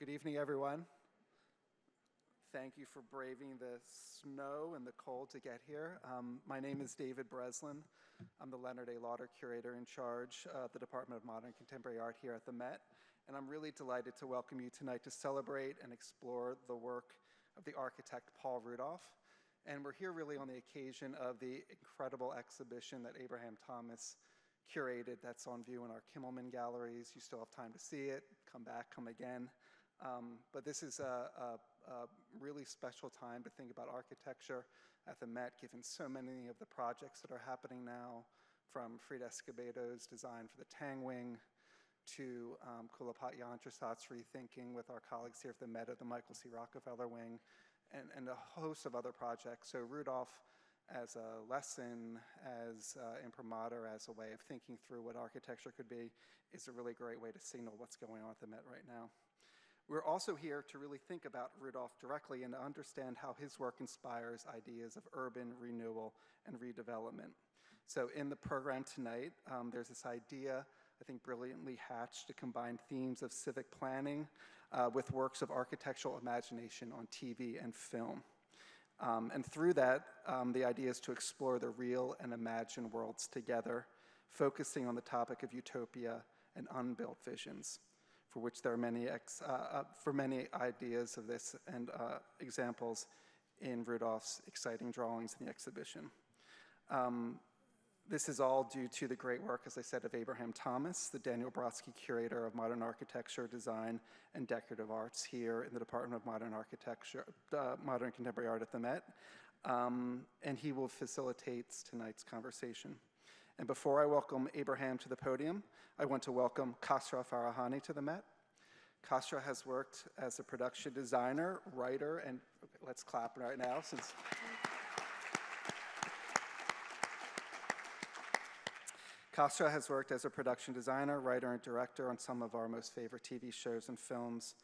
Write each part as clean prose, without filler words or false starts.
Good evening, everyone. Thank you for braving the snow and the cold to get here. My name is David Breslin. I'm the Leonard A. Lauder Curator in charge of the Department of Modern Contemporary Art here at the Met. And I'm really delighted to welcome you tonight to celebrate and explore the work of the architect Paul Rudolph. And we're here really on the occasion of the incredible exhibition that Abraham Thomas curated that's on view in our Kimmelman galleries. You still have time to see it. Come back, come again. But this is a really special time to think about architecture at the Met, given so many of the projects that are happening now, from Frida Escobedo's design for the Tang Wing to Kulapat Yantrasat's rethinking with our colleagues here at the Met of the Michael C. Rockefeller Wing, and a host of other projects. So Rudolph, as a lesson, as imprimatur, as a way of thinking through what architecture could be, is a really great way to signal what's going on at the Met right now. We're also here to really think about Rudolph directly and to understand how his work inspires ideas of urban renewal and redevelopment. So in the program tonight, there's this idea, I think brilliantly hatched, to combine themes of civic planning with works of architectural imagination on TV and film. And through that, the idea is to explore the real and imagined worlds together, focusing on the topic of utopia and unbuilt visions, for which there are many ideas of this and examples in Rudolph's exciting drawings in the exhibition. This is all due to the great work, as I said, of Abraham Thomas, the Daniel Brodsky Curator of Modern Architecture, Design, and Decorative Arts here in the Department of Modern Architecture, Modern Contemporary Art at the Met, and he will facilitate tonight's conversation. And before I welcome Abraham to the podium, I want to welcome Khasra Farahani to the Met. Khasra has worked as a production designer, writer, and let's clap right now since. Khasra has worked as a production designer, writer, and director on some of our most favorite TV shows and films.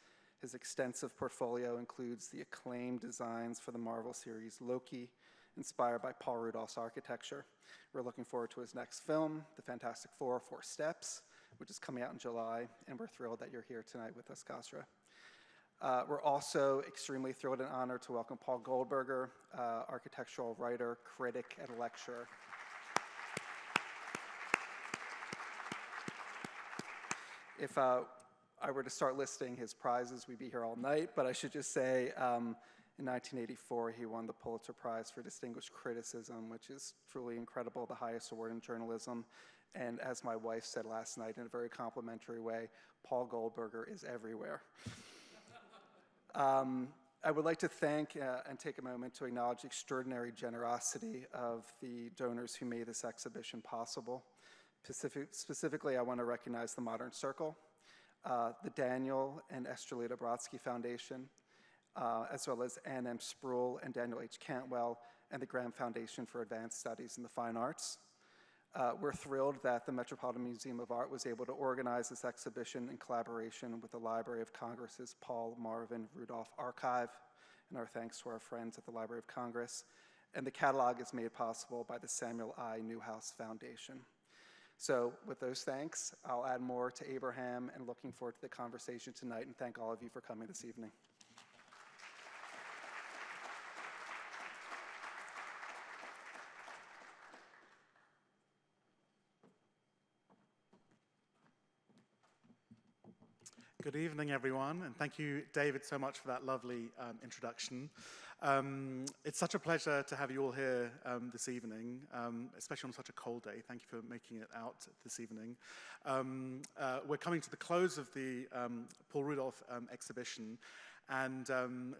His extensive portfolio includes the acclaimed designs for the Marvel series Loki, inspired by Paul Rudolph's architecture. We're looking forward to his next film, The Fantastic Four: Four Steps, which is coming out in July, and we're thrilled that you're here tonight with us, Khasra. We're also extremely thrilled and honored to welcome Paul Goldberger, architectural writer, critic, and lecturer. If I were to start listing his prizes, we'd be here all night, but I should just say, in 1984, he won the Pulitzer Prize for Distinguished Criticism, which is truly incredible, the highest award in journalism. And as my wife said last night in a very complimentary way, Paul Goldberger is everywhere. I would like to thank and take a moment to acknowledge the extraordinary generosity of the donors who made this exhibition possible. Specifically, I want to recognize the Modern Circle, the Daniel and Estrelita Brodsky Foundation, as well as Ann M. Spruill and Daniel H. Cantwell, and the Graham Foundation for Advanced Studies in the Fine Arts. We're thrilled that the Metropolitan Museum of Art was able to organize this exhibition in collaboration with the Library of Congress's Paul Marvin Rudolph Archive, and our thanks to our friends at the Library of Congress. And the catalog is made possible by the Samuel I. Newhouse Foundation. So with those thanks, I'll add more to Abraham and looking forward to the conversation tonight, and thank all of you for coming this evening. Good evening, everyone, and thank you, David, so much for that lovely introduction. It's such a pleasure to have you all here this evening, especially on such a cold day. Thank you for making it out this evening. We're coming to the close of the Paul Rudolph exhibition, and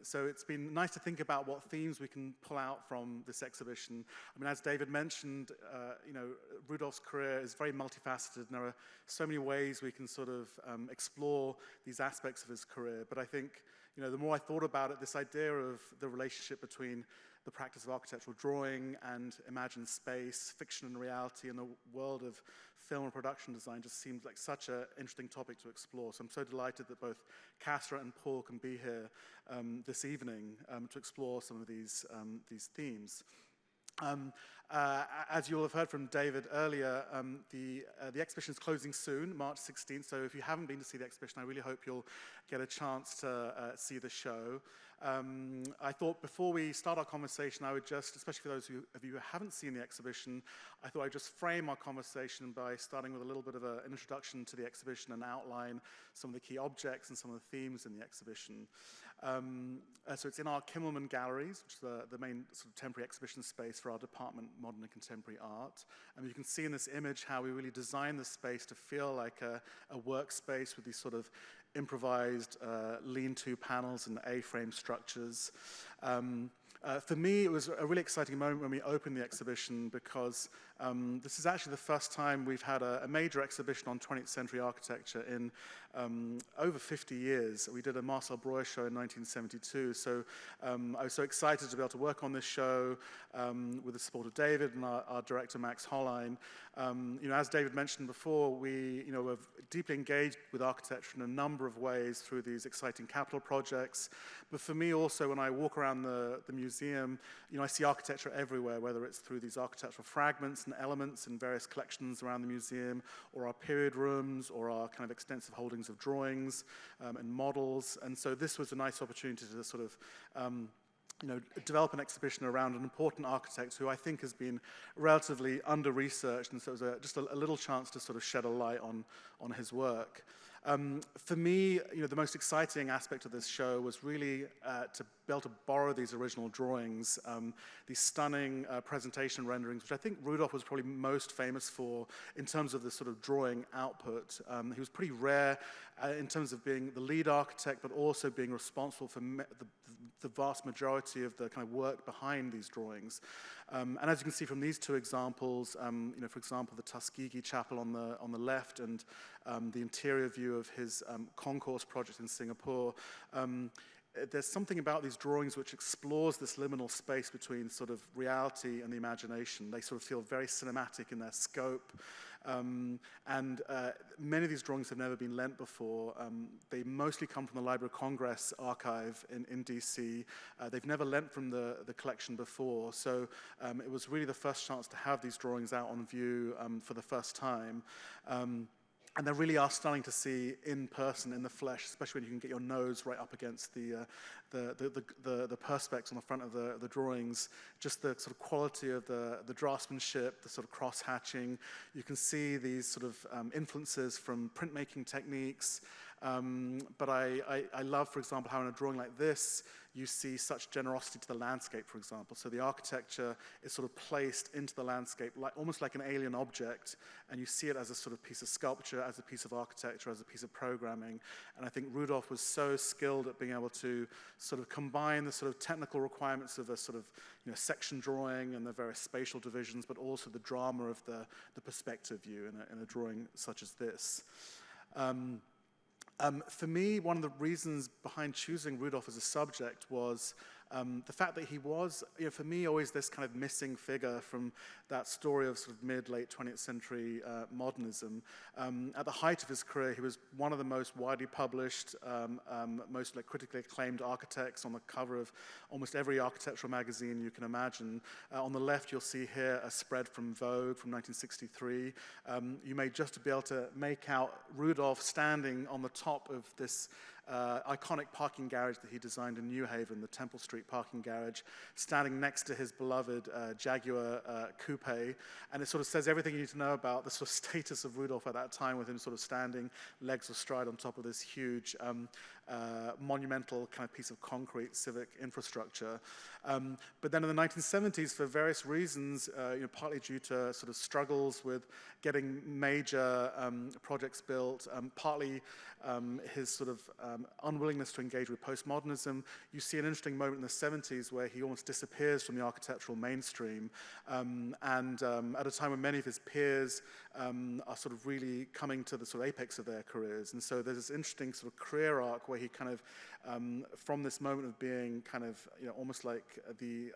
so it's been nice to think about what themes we can pull out from this exhibition. I mean, as David mentioned, Rudolph's career is very multifaceted, and there are so many ways we can sort of explore these aspects of his career. But I think, the more I thought about it, this idea of the relationship between the practice of architectural drawing and imagined space, fiction and reality, and the world of film and production design just seems like such an interesting topic to explore. So I'm so delighted that both Khasra and Paul can be here this evening to explore some of these themes. Um, as you'll have heard from David earlier, the exhibition is closing soon, March 16th, so if you haven't been to see the exhibition, I really hope you'll get a chance to see the show. I thought before we start our conversation, I would just, especially for those of you who haven't seen the exhibition, I thought I'd just frame our conversation by starting with a little bit of an introduction to the exhibition and outline some of the key objects and some of the themes in the exhibition. So it's in our Kimmelman Galleries, which is the main sort of temporary exhibition space for our department, Modern and Contemporary Art. And you can see in this image how we really designed the space to feel like a workspace with these sort of improvised lean-to panels and A-frame structures. For me, it was a really exciting moment when we opened the exhibition because this is actually the first time we've had a major exhibition on 20th century architecture in over 50 years. We did a Marcel Breuer show in 1972, so I was so excited to be able to work on this show with the support of David and our director, Max Hollein. As David mentioned before, we were deeply engaged with architecture in a number of ways through these exciting capital projects. But for me also, when I walk around the museum, I see architecture everywhere, whether it's through these architectural fragments and elements in various collections around the museum, or our period rooms, or our kind of extensive holdings of drawings and models. And so this was a nice opportunity to sort of develop an exhibition around an important architect who I think has been relatively under-researched, and so it was just a little chance to sort of shed a light on his work. For me, the most exciting aspect of this show was really to be able to borrow these original drawings, these stunning presentation renderings, which I think Rudolph was probably most famous for in terms of the sort of drawing output. He was pretty rare in terms of being the lead architect, but also being responsible for the vast majority of the kind of work behind these drawings. And as you can see from these two examples, for example, the Tuskegee Chapel on the left and the interior view of his concourse project in Singapore, there's something about these drawings which explores this liminal space between sort of reality and the imagination. They sort of feel very cinematic in their scope. Many of these drawings have never been lent before. They mostly come from the Library of Congress archive in DC. They've never lent from the collection before, so it was really the first chance to have these drawings out on view for the first time. And they really are stunning to see in person, in the flesh, especially when you can get your nose right up against the perspex on the front of the drawings. Just the sort of quality of the draftsmanship, the sort of cross-hatching. You can see these sort of influences from printmaking techniques. But I love, for example, how in a drawing like this, you see such generosity to the landscape, for example. So the architecture is sort of placed into the landscape, almost like an alien object, and you see it as a sort of piece of sculpture, as a piece of architecture, as a piece of programming. And I think Rudolph was so skilled at being able to sort of combine the sort of technical requirements of a sort of section drawing and the various spatial divisions, but also the drama of the perspective view in a drawing such as this. For me, one of the reasons behind choosing Rudolph as a subject was the fact that he was, for me, always this kind of missing figure from that story of sort of mid-late 20th century modernism. At the height of his career, he was one of the most widely published, most critically acclaimed architects on the cover of almost every architectural magazine you can imagine. On the left, you'll see here a spread from Vogue from 1963. You may just be able to make out Rudolph standing on the top of this iconic parking garage that he designed in New Haven, the Temple Street parking garage, standing next to his beloved Jaguar coupe. And it sort of says everything you need to know about the sort of status of Rudolph at that time, with him sort of standing legs astride on top of this huge monumental kind of piece of concrete civic infrastructure. But then in the 1970s, for various reasons, partly due to sort of struggles with getting major projects built, partly his sort of unwillingness to engage with postmodernism, you see an interesting moment in the 70s where he almost disappears from the architectural mainstream, and at a time when many of his peers are sort of really coming to the sort of apex of their careers. And so there's this interesting sort of career arc where he kind of, from this moment of being kind of, almost like the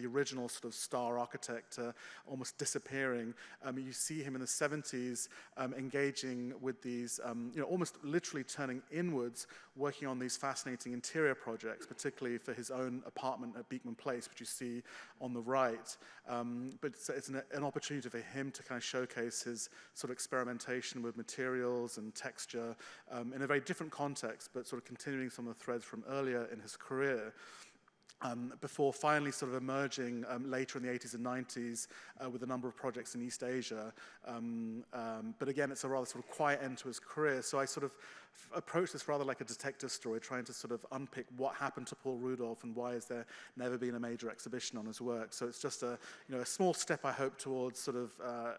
original sort of star architect, almost disappearing, you see him in the 70s engaging with these, almost literally turning inwards working on these fascinating interior projects, particularly for his own apartment at Beekman Place, which you see on the right. But it's an opportunity for him to kind of showcase his sort of experimentation with materials and texture in a very different context, but sort of continuing some of the threads from earlier in his career. Before finally sort of emerging later in the 80s and 90s with a number of projects in East Asia. But again, it's a rather sort of quiet end to his career. So I sort of approached this rather like a detective story, trying to sort of unpick what happened to Paul Rudolph and why has there never been a major exhibition on his work. So it's just a small step, I hope, towards sort of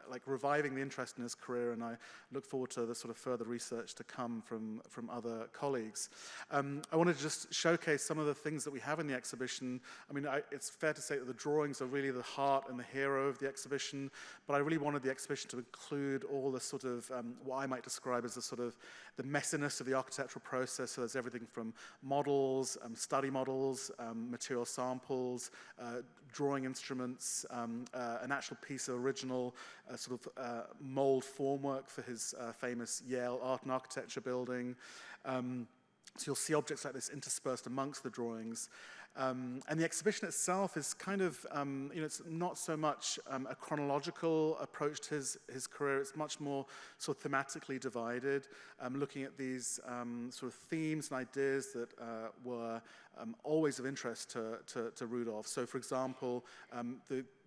like reviving the interest in his career, and I look forward to the sort of further research to come from other colleagues. I wanted to just showcase some of the things that we have in the exhibition. I mean, it's fair to say that the drawings are really the heart and the hero of the exhibition, but I really wanted the exhibition to include all the sort of what I might describe as the sort of the messiness of the architectural process. So there's everything from models, study models, material samples, drawing instruments, an actual piece of original sort of mold formwork for his famous Yale Art and Architecture building. So you'll see objects like this interspersed amongst the drawings. And the exhibition itself is kind of, it's not so much a chronological approach to his career. It's much more sort of thematically divided, looking at these sort of themes and ideas that were always of interest to Rudolph. So, for example,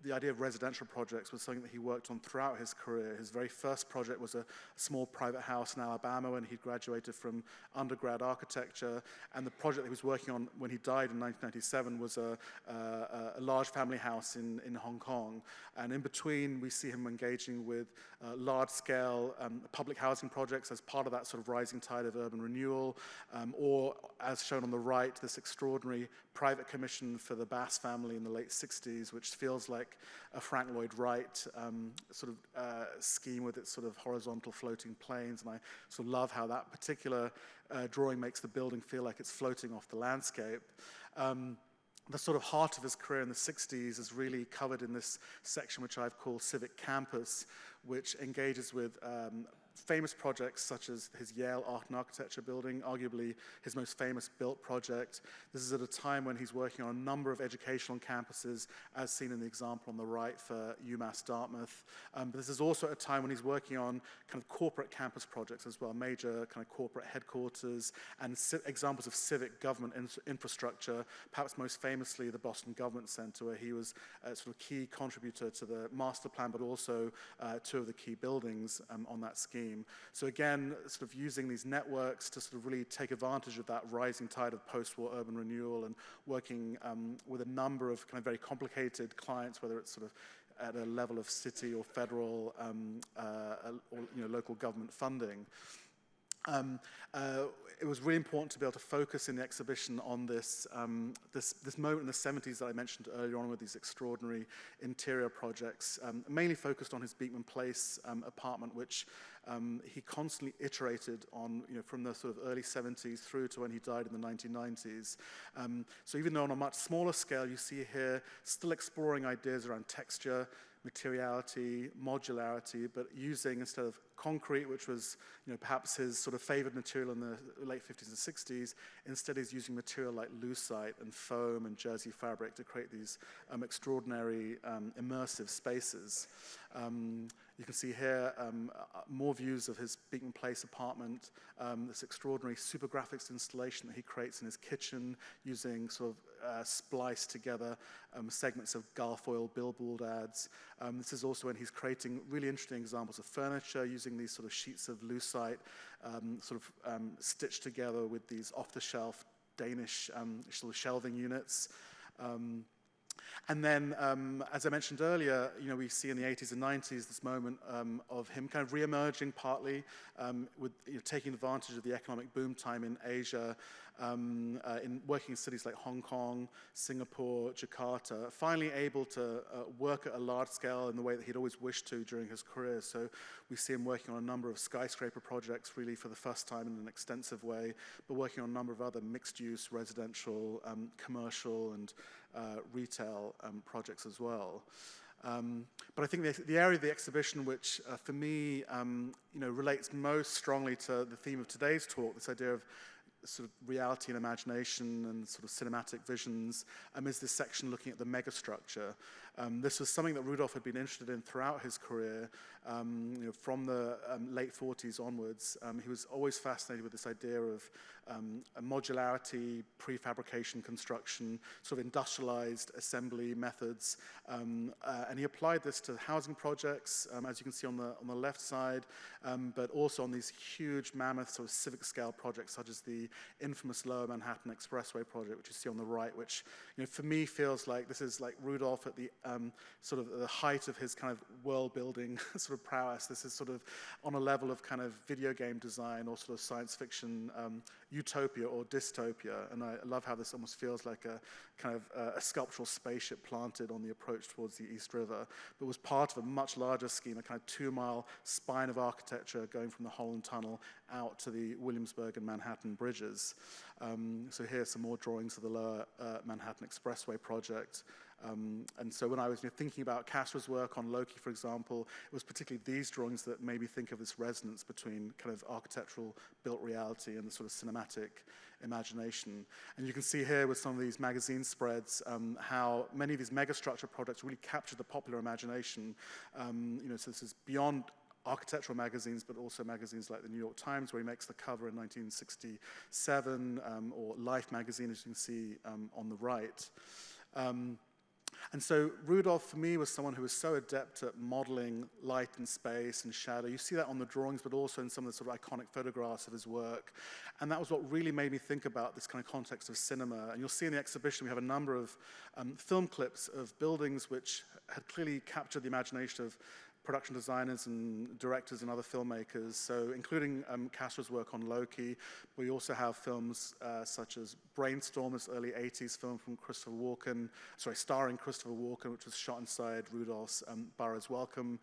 the idea of residential projects was something that he worked on throughout his career. His very first project was a small private house in Alabama when he graduated from undergrad architecture, and the project that he was working on when he died in 1997 was a large family house in Hong Kong. And in between, we see him engaging with large-scale public housing projects as part of that sort of rising tide of urban renewal, or, as shown on the right, this extraordinary private commission for the Bass family in the late 60s, which feels like a Frank Lloyd Wright sort of scheme with its sort of horizontal floating planes. And I sort of love how that particular drawing makes the building feel like it's floating off the landscape. The sort of heart of his career in the 60s is really covered in this section which I've called Civic Campus, which engages with famous projects such as his Yale Art and Architecture building, arguably his most famous built project. This is at a time when he's working on a number of educational campuses, as seen in the example on the right for UMass Dartmouth. But this is also at a time when he's working on kind of corporate campus projects as well, major kind of corporate headquarters and examples of civic government infrastructure, perhaps most famously the Boston Government Center, where he was a sort of key contributor to the master plan, but also two of the key buildings on that scheme. So again, sort of using these networks to sort of really take advantage of that rising tide of post-war urban renewal and working with a number of kind of very complicated clients, whether it's sort of at a level of city or federal or local government funding. It was really important to be able to focus in the exhibition on this moment in the 70s that I mentioned earlier on with these extraordinary interior projects, mainly focused on his Beekman Place apartment, which he constantly iterated on, from the sort of early 70s through to when he died in the 1990s. So even though on a much smaller scale, you see here still exploring ideas around texture, materiality, modularity, but using, instead of concrete, which was perhaps his sort of favored material in the late 50s and 60s, instead he's using material like lucite and foam and jersey fabric to create these extraordinary immersive spaces. You can see here more views of his Beekman Place apartment, this extraordinary super graphics installation that he creates in his kitchen using sort of spliced together segments of Gulf oil billboard ads. This is also when he's creating really interesting examples of furniture using these sort of sheets of lucite stitched together with these off-the-shelf Danish sort of shelving units. And then, as I mentioned earlier, we see in the 80s and 90s this moment of him kind of re-emerging partly with taking advantage of the economic boom time in Asia, in working in cities like Hong Kong, Singapore, Jakarta, finally able to work at a large scale in the way that he'd always wished to during his career. So we see him working on a number of skyscraper projects really for the first time in an extensive way, but working on a number of other mixed-use, residential, commercial, and retail projects as well. But I think the area of the exhibition which, for me, relates most strongly to the theme of today's talk, this idea of sort of reality and imagination and sort of cinematic visions is this section looking at the megastructure. This was something that Rudolph had been interested in throughout his career, from the late 40s onwards. He was always fascinated with this idea of modularity, prefabrication construction, sort of industrialized assembly methods, and he applied this to housing projects, as you can see on the left side, but also on these huge mammoth sort of civic scale projects such as the infamous Lower Manhattan Expressway project, which you see on the right, which for me feels like this is like Rudolph at the sort of the height of his kind of world building sort of prowess. This is sort of on a level of kind of video game design or sort of science fiction utopia or dystopia, and I love how this almost feels like a kind of a sculptural spaceship planted on the approach towards the East River, but was part of a much larger scheme, a kind of 2-mile spine of architecture going from the Holland Tunnel out to the Williamsburg and Manhattan bridges. So here are some more drawings of the Lower Manhattan Expressway project. And so when I was thinking about Castra's work on Loki, for example, it was particularly these drawings that made me think of this resonance between kind of architectural built reality and the sort of cinematic imagination. And you can see here with some of these magazine spreads how many of these megastructure projects really captured the popular imagination. So this is beyond architectural magazines, but also magazines like the New York Times, where he makes the cover in 1967, or Life magazine, as you can see on the right. And so Rudolph, for me, was someone who was so adept at modeling light and space and shadow. You see that on the drawings, but also in some of the sort of iconic photographs of his work. And that was what really made me think about this kind of context of cinema. And you'll see in the exhibition we have a number of film clips of buildings which had clearly captured the imagination of production designers and directors and other filmmakers, so including Castra's work on Loki. We also have films such as Brainstorm, this early 80s film from starring Christopher Walken, which was shot inside Rudolph's Borough's Welcome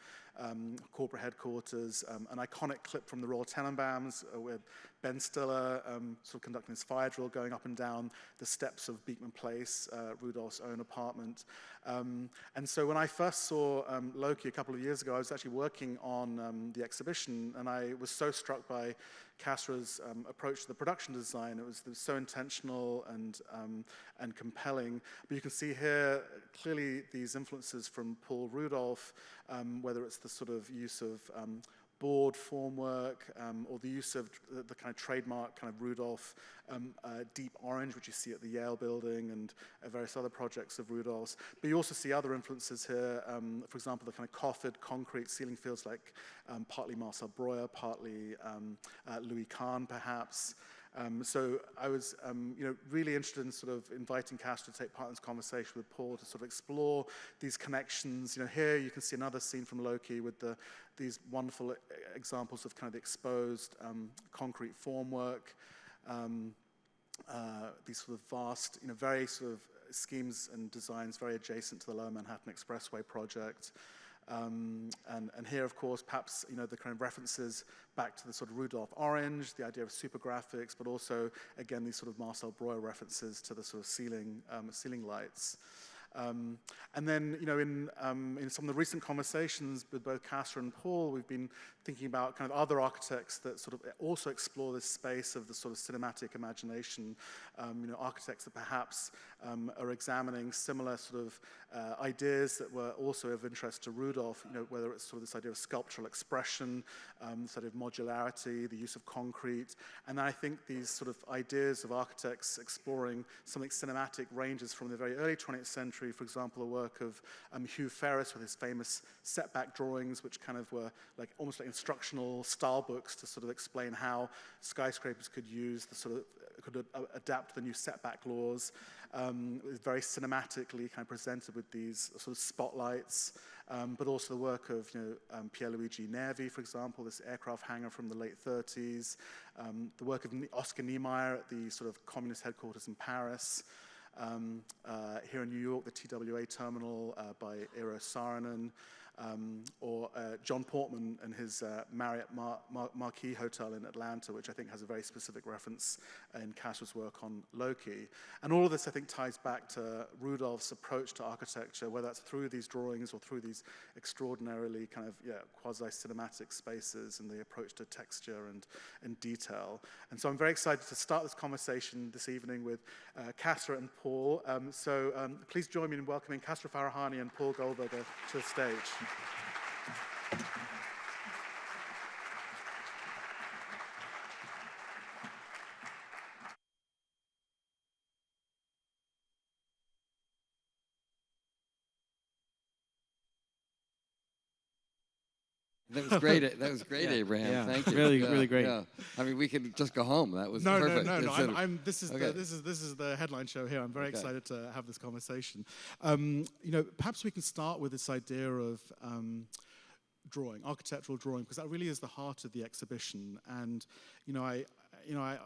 corporate headquarters, an iconic clip from the Royal Tenenbaums with Ben Stiller sort of conducting his fire drill going up and down the steps of Beekman Place, Rudolph's own apartment. And so when I first saw Loki a couple of years ago, I was actually working on the exhibition, and I was so struck by Castra's approach to the production design. It was so intentional and compelling. But you can see here clearly these influences from Paul Rudolph, whether it's the sort of use of board formwork, or the use of the kind of trademark kind of Rudolph deep orange, which you see at the Yale building, and various other projects of Rudolph's. But you also see other influences here, for example, the kind of coffered concrete ceiling feels like partly Marcel Breuer, partly Louis Kahn, perhaps. So I was really interested in sort of inviting Castra to take part in this conversation with Paul to sort of explore these connections. Here you can see another scene from Loki with these wonderful examples of kind of the exposed concrete formwork, these sort of vast, very sort of schemes and designs very adjacent to the Lower Manhattan Expressway project. And here, of course, perhaps the kind of references back to the sort of Rudolph orange, the idea of super graphics, but also again these sort of Marcel Breuer references to the sort of ceiling lights. And then, in some of the recent conversations with both Castra and Paul, we've been thinking about kind of other architects that sort of also explore this space of the sort of cinematic imagination. Architects that perhaps are examining similar sort of ideas that were also of interest to Rudolph. Whether it's sort of this idea of sculptural expression, sort of modularity, the use of concrete, and I think these sort of ideas of architects exploring something cinematic ranges from the very early 20th century. For example, the work of Hugh Ferris with his famous setback drawings, which kind of were like almost like instructional style books to sort of explain how skyscrapers could adapt to the new setback laws. Very cinematically kind of presented with these sort of spotlights, but also the work of Pierluigi Nervi, for example, this aircraft hangar from the late 30s, the work of Oscar Niemeyer at the sort of communist headquarters in Paris. Here in New York, the TWA terminal by Eero Saarinen. or John Portman and his Marriott Marquis Hotel in Atlanta, which I think has a very specific reference in Castro's work on Loki. And all of this, I think, ties back to Rudolph's approach to architecture, whether that's through these drawings or through these extraordinarily kind of quasi-cinematic spaces and the approach to texture and detail. And so I'm very excited to start this conversation this evening with Castro and Paul. Please join me in welcoming Castro Farahani and Paul Goldberger to the stage. That was great. That was great, Abraham. Yeah. Thank you. Really great. Yeah. I mean, we could just go home. That was No. perfect. This is the headline show here. I'm very excited to have this conversation. Perhaps we can start with this idea of drawing, architectural drawing, because that really is the heart of the exhibition. And I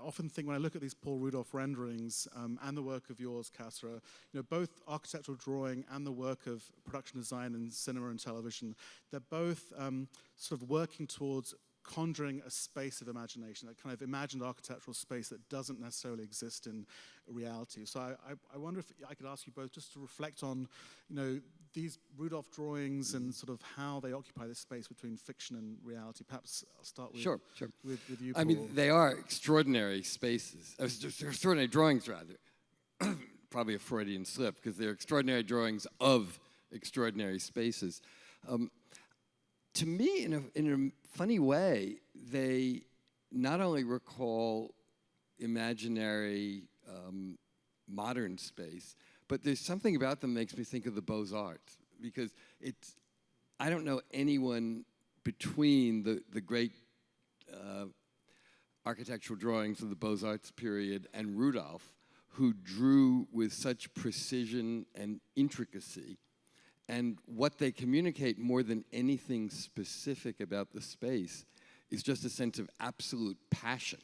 often think when I look at these Paul Rudolph renderings and the work of yours, Castro, both architectural drawing and the work of production design in cinema and television, they're both sort of working towards conjuring a space of imagination, that kind of imagined architectural space that doesn't necessarily exist in reality. So I wonder if I could ask you both just to reflect on, these Rudolph drawings and sort of how they occupy this space between fiction and reality. Perhaps I'll start with, sure. with you, Paul. I mean, they are extraordinary spaces, extraordinary drawings, rather. Probably a Freudian slip, because they're extraordinary drawings of extraordinary spaces. To me, in a funny way, they not only recall imaginary modern space, but there's something about them that makes me think of the Beaux-Arts, because I don't know anyone between the great architectural drawings of the Beaux-Arts period and Rudolph who drew with such precision and intricacy. And what they communicate more than anything specific about the space is just a sense of absolute passion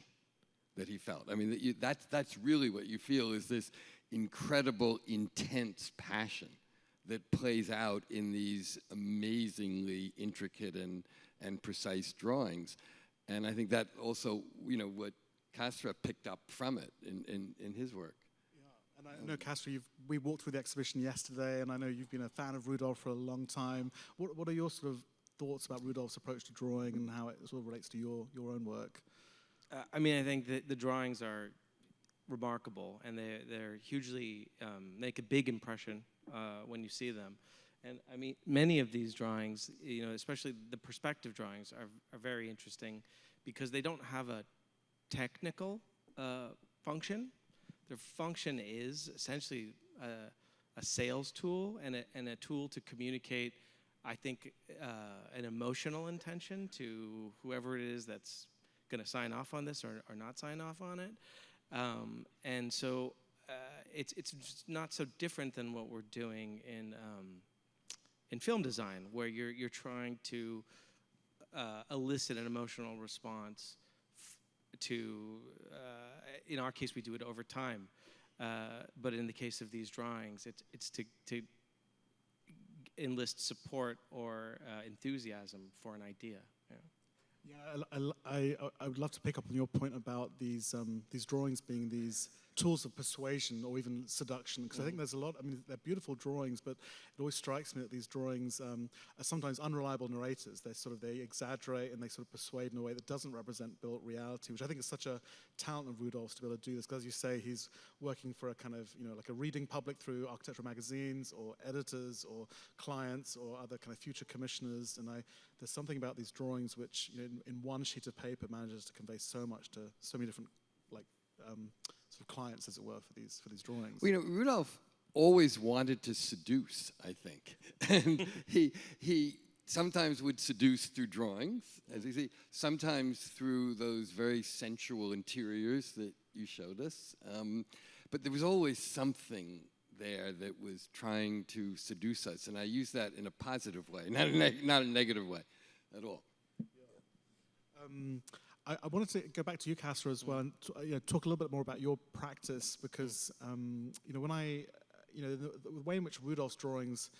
that he felt. I mean, that's really what you feel, is this incredible, intense passion that plays out in these amazingly intricate and precise drawings. And I think that also, what Castro picked up from it in his work. And I know, Castro, we walked through the exhibition yesterday, and I know you've been a fan of Rudolph for a long time. What are your sort of thoughts about Rudolph's approach to drawing and how it sort of relates to your own work? I mean, I think that the drawings are remarkable, and they're hugely, make a big impression when you see them. And I mean, many of these drawings, especially the perspective drawings, are very interesting because they don't have a technical function. Their function is essentially a sales tool and a tool to communicate, I think, an emotional intention to whoever it is that's going to sign off on this or not sign off on it. And so it's just not so different than what we're doing in film design, where you're trying to elicit an emotional response to, in our case, we do it over time. But in the case of these drawings, it's to enlist support or enthusiasm for an idea. Yeah, I would love to pick up on your point about these drawings being these tools of persuasion or even seduction, because I think there's a lot, I mean, they're beautiful drawings, but it always strikes me that these drawings are sometimes unreliable narrators. They exaggerate and they sort of persuade in a way that doesn't represent built reality, which I think is such a talent of Rudolph's to be able to do this, because as you say, he's working for a kind of, like a reading public through architectural magazines or editors or clients or other kind of future commissioners, and there's something about these drawings which, in one sheet of paper manages to convey so much to so many different, sort of clients, as it were, for these drawings. Well, Rudolph always wanted to seduce, I think. And he sometimes would seduce through drawings, as you see, sometimes through those very sensual interiors that you showed us. But there was always something there that was trying to seduce us, and I use that in a positive way, not a negative way at all. Yeah. I wanted to go back to you, Castro, as well, and talk a little bit more about your practice, because when the way in which Rudolph's drawings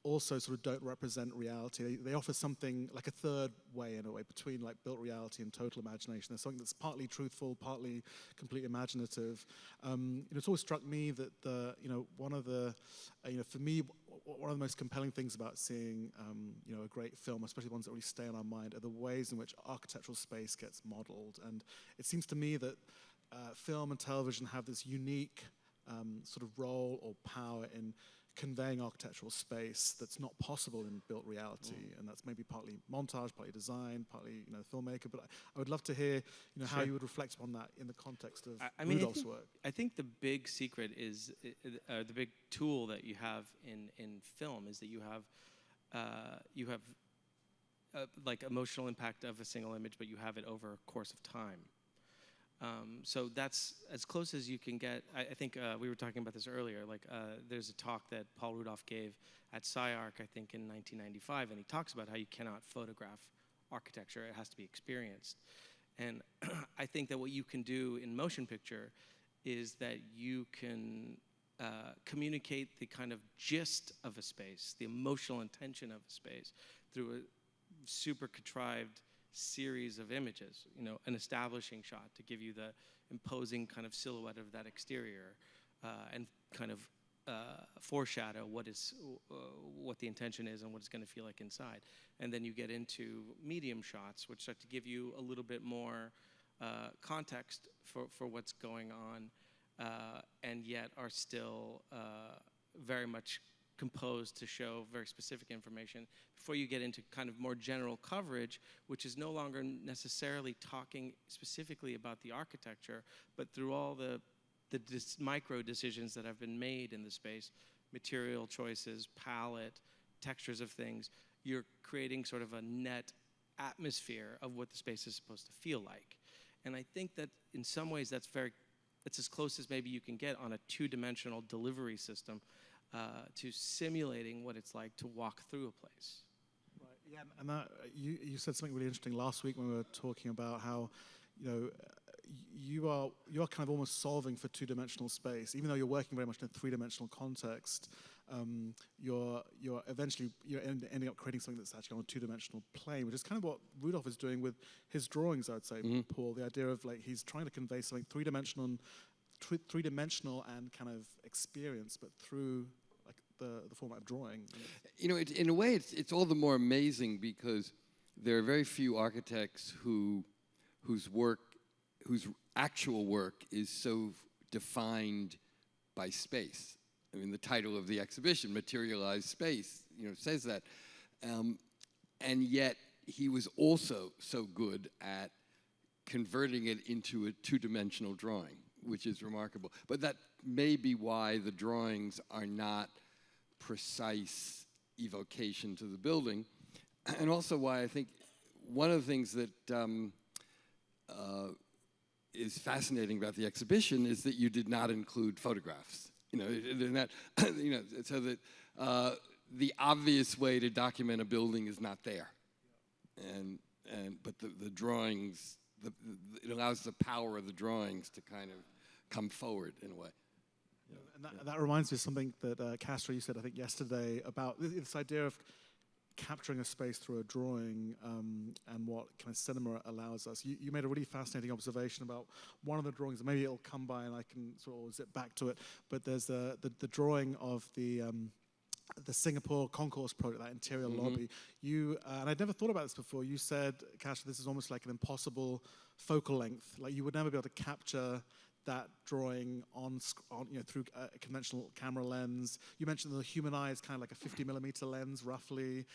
also sort of don't represent reality. They offer something like a third way, in a way, between like built reality and total imagination. There's something that's partly truthful, partly completely imaginative. It's always struck me that one of the, for me, one of the most compelling things about seeing, a great film, especially ones that really stay on our mind, are the ways in which architectural space gets modeled. And it seems to me that film and television have this unique sort of role or power in conveying architectural space that's not possible in built reality, and that's maybe partly montage, partly design, partly filmmaker. But I would love to hear how you would reflect upon that in the context of Rudolph's work. I think the big secret is the big tool that you have in film is that you have like emotional impact of a single image, but you have it over a course of time. So that's as close as you can get. I think we were talking about this earlier. Like there's a talk that Paul Rudolph gave at SciArc, I think in 1995, and he talks about how you cannot photograph architecture. It has to be experienced. And I think that what you can do in motion picture is that you can communicate the kind of gist of a space, the emotional intention of a space, through a super contrived series of images, an establishing shot to give you the imposing kind of silhouette of that exterior, and kind of foreshadow what the intention is and what it's going to feel like inside. And then you get into medium shots, which start to give you a little bit more context for what's going on, and yet are still very much composed to show very specific information before you get into kind of more general coverage, which is no longer necessarily talking specifically about the architecture, but through all the micro decisions that have been made in the space, material choices, palette, textures of things. You're creating sort of a net atmosphere of what the space is supposed to feel like. And I think that in some ways that's as close as maybe you can get on a two-dimensional delivery system to simulating what it's like to walk through a place. Right. Yeah, and that, you said something really interesting last week when we were talking about how, you are kind of almost solving for two-dimensional space, even though you're working very much in a three-dimensional context. You're ending up creating something that's actually on a two-dimensional plane, which is kind of what Rudolph is doing with his drawings, I would say, Paul. The idea of like he's trying to convey something three-dimensional and kind of experience, but through like the format of drawing. In a way, it's all the more amazing because there are very few architects whose actual work is so defined by space. I mean, the title of the exhibition, Materialized Space, says that. And yet, he was also so good at converting it into a two-dimensional drawing, which is remarkable. But that may be why the drawings are not precise evocation to the building, and also why I think one of the things that is fascinating about the exhibition is that you did not include photographs. So that the obvious way to document a building is not there, but the drawings, it allows the power of the drawings to kind of come forward in a way. And that reminds me of something that Castro, you said, I think, yesterday about this idea of capturing a space through a drawing and what kind of cinema allows us. You made a really fascinating observation about one of the drawings, and maybe it'll come by and I can sort of zip back to it, but there's the drawing of the Singapore Concourse project, that interior lobby. And I'd never thought about this before. You said, Castro, this is almost like an impossible focal length. Like you would never be able to capture that drawing through a conventional camera lens. You mentioned the human eye is kind of like a 50mm lens, roughly,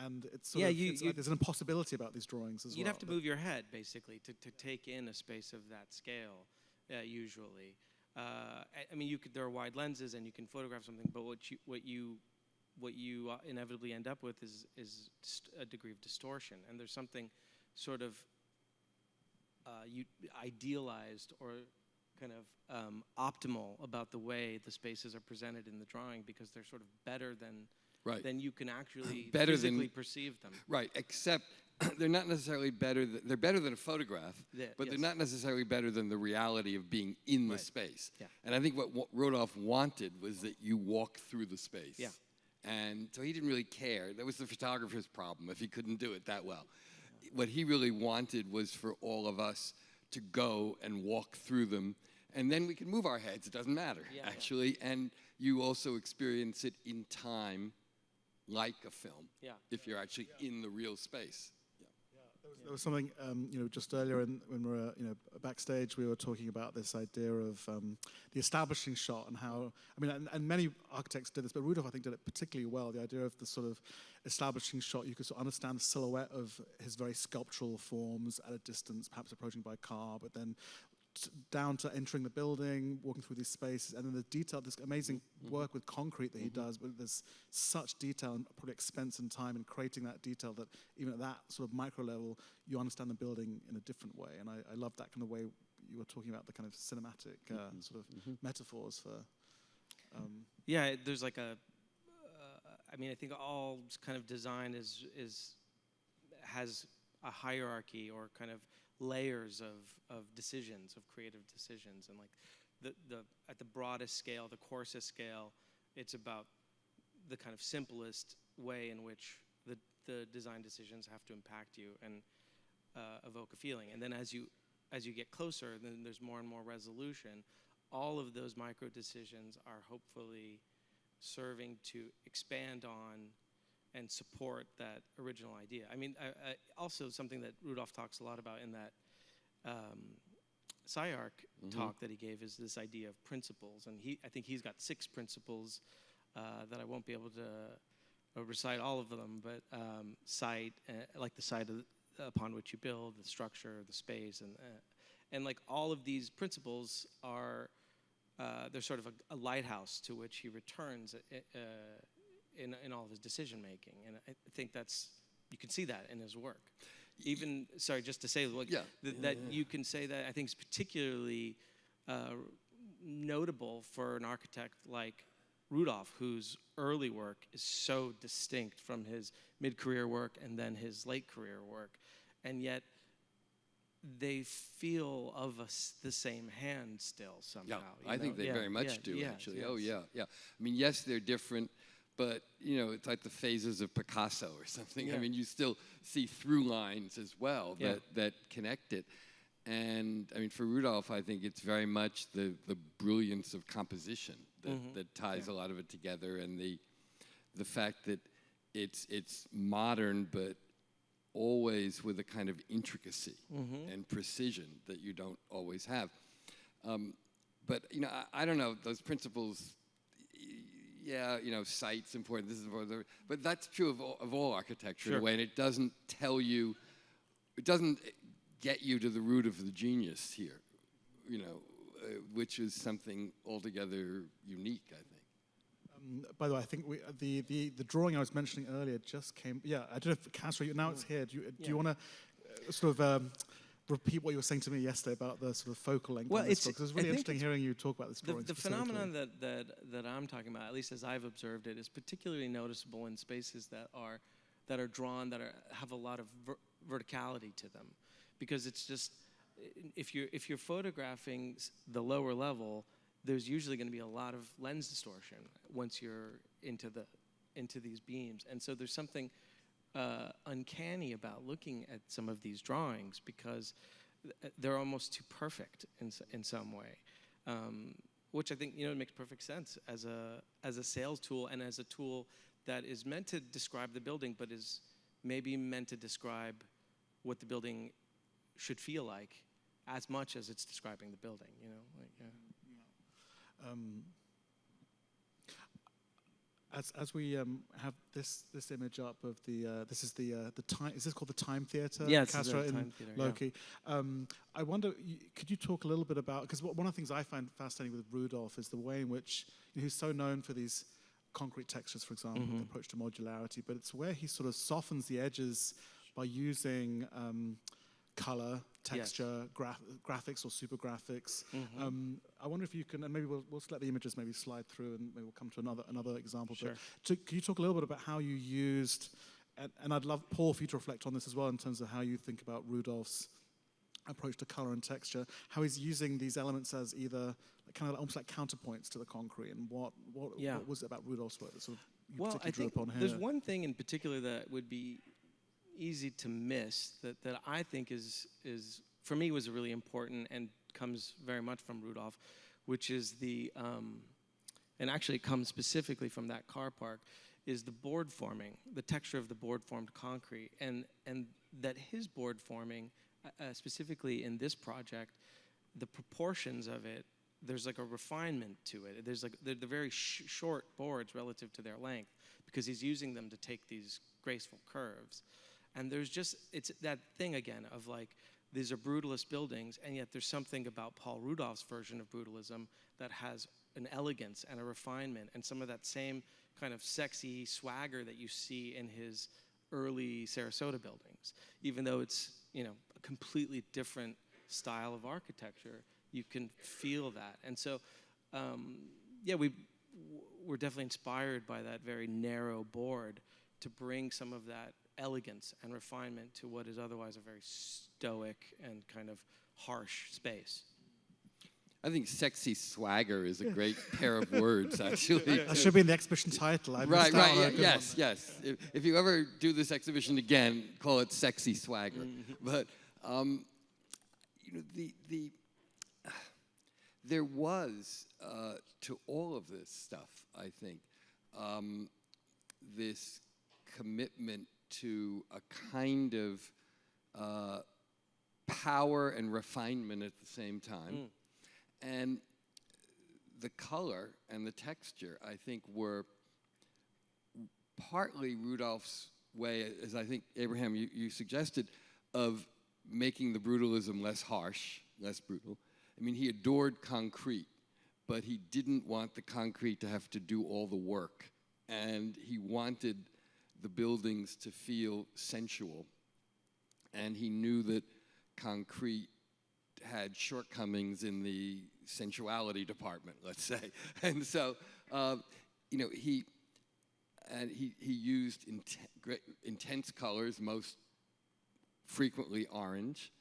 and it's like there's an impossibility about these drawings as well. You'd have to move your head basically to take in a space of that scale, usually. I mean, there are wide lenses and you can photograph something, but what you inevitably end up with is a degree of distortion, and there's something sort of idealized or kind of optimal about the way the spaces are presented in the drawing, because they're sort of better than you can actually physically perceive them. Right, except they're not necessarily better. They're better than a photograph, but they're not necessarily better than the reality of being in the space. Yeah. And I think what Rudolph wanted was that you walk through the space. Yeah. And so he didn't really care. That was the photographer's problem if he couldn't do it that well. What he really wanted was for all of us to go and walk through them, and then we can move our heads. It doesn't matter, actually. And you also experience it in time like a film, if you're actually in the real space. There was something, just earlier when we were, backstage, we were talking about this idea of the establishing shot and how, and many architects did this, but Rudolph, I think, did it particularly well. The idea of the sort of establishing shot, you could sort of understand the silhouette of his very sculptural forms at a distance, perhaps approaching by car, but then down to entering the building, walking through these spaces, and then the detail, this amazing work with concrete that he does, but there's such detail and probably expense and time in creating that detail that even at that sort of micro level, you understand the building in a different way. And I love that kind of way you were talking about the kind of cinematic sort of metaphors for... there's like a... I think all kind of design has a hierarchy or kind of layers of decisions, of creative decisions, and like the at the broadest scale, the coarsest scale, it's about the kind of simplest way in which the design decisions have to impact you and evoke a feeling. And then as you get closer, then there's more and more resolution. All of those micro decisions are hopefully serving to expand on and support that original idea. Also something that Rudolph talks a lot about in that SciArc talk that he gave is this idea of principles. And I think he's got 6 principles that I won't be able to recite all of them, but site, like the site upon which you build, the structure, the space, and like all of these principles are, they're sort of a lighthouse to which he returns in all of his decision making, and I think you can see that in his work. Even, sorry, just to say, you can say that I think is particularly notable for an architect like Rudolph, whose early work is so distinct from his mid-career work and then his late career work, and yet they feel of the same hand still somehow. I think they very much do, actually. Yes. Oh, yeah. Yes, they're different, but, it's like the phases of Picasso or something. Yeah. You still see through lines as well that connect it. And, for Rudolph, I think it's very much the brilliance of composition that ties a lot of it together, and the fact that it's modern, but always with a kind of intricacy and precision that you don't always have. But, I don't know, those principles, sight's important, this is important, but that's true of all architecture in a way, and it doesn't tell you, it doesn't get you to the root of the genius here, which is something altogether unique, I think. By the way, I think the drawing I was mentioning earlier just came. I don't know if Castro, now it's here. Do you want to sort of repeat what you were saying to me yesterday about the sort of focal length on this book? Because it's really interesting hearing you talk about this drawing. The phenomenon that I'm talking about, at least as I've observed it, is particularly noticeable in spaces that are drawn, have a lot of verticality to them, because it's just if you're photographing the lower level, there's usually going to be a lot of lens distortion once you're into these beams, and so there's something uncanny about looking at some of these drawings because they're almost too perfect in some way, which I think makes perfect sense as a sales tool and as a tool that is meant to describe the building, but is maybe meant to describe what the building should feel like as much as it's describing the building. As we have this image up of this is the time. Is this called the Time Theater? Yes, Castro the in Time Theater, Loki. I wonder, could you talk a little bit about, because one of the things I find fascinating with Rudolph is the way in which he's so known for these concrete textures, for example, the approach to modularity, but it's where he sort of softens the edges by using color, texture, graphics or super graphics. I wonder if you can, and maybe we'll let the images maybe slide through, and maybe we'll come to another example. Sure. But can you talk a little bit about how you used, and I'd love Paul for you to reflect on this as well in terms of how you think about Rudolph's approach to color and texture, how he's using these elements as either kind of almost like counterpoints to the concrete, and what was it about Rudolph's work that sort of you Well, I particularly drew think upon here? there's one thing in particular that would be easy to miss that I think is for me was really important and comes very much from Rudolph, which is and actually it comes specifically from that car park, is the board forming, the texture of the board formed concrete, and that his board forming, specifically in this project, the proportions of it, there's like a refinement to it. There's like they're very short boards relative to their length because he's using them to take these graceful curves. And there's just, it's that thing again of like, these are brutalist buildings, and yet there's something about Paul Rudolph's version of brutalism that has an elegance and a refinement and some of that same kind of sexy swagger that you see in his early Sarasota buildings. Even though it's, you know, a completely different style of architecture, you can feel that. And so, yeah, we're definitely inspired by that very narrow board to bring some of that elegance and refinement to what is otherwise a very stoic and kind of harsh space. I think sexy swagger is a great pair of words, actually. That should be in the exhibition title. Right, yeah, yes. If you ever do this exhibition again, call it sexy swagger. Mm-hmm. But you know, there was to all of this stuff, I think, this commitment to a kind of power and refinement at the same time. And the color and the texture, I think, were partly Rudolph's way, as I think, Abraham, you suggested, of making the brutalism less harsh, less brutal. I mean, he adored concrete, but he didn't want the concrete to have to do all the work. And he wanted the buildings to feel sensual. And he knew that concrete had shortcomings in the sensuality department, let's say. And so, you know, he used intense colors, most frequently orange.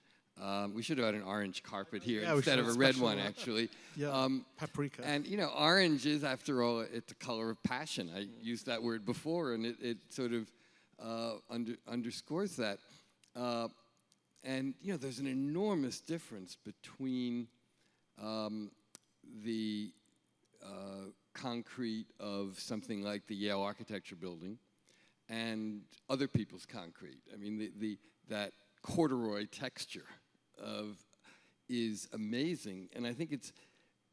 We should have had an orange carpet here instead of a red one, actually. Yeah, paprika. And, you know, orange is, after all, it's a color of passion. I used that word before, and it sort of underscores that. And, you know, there's an enormous difference between the concrete of something like the Yale Architecture Building and other people's concrete. I mean, that corduroy texture is amazing, and I think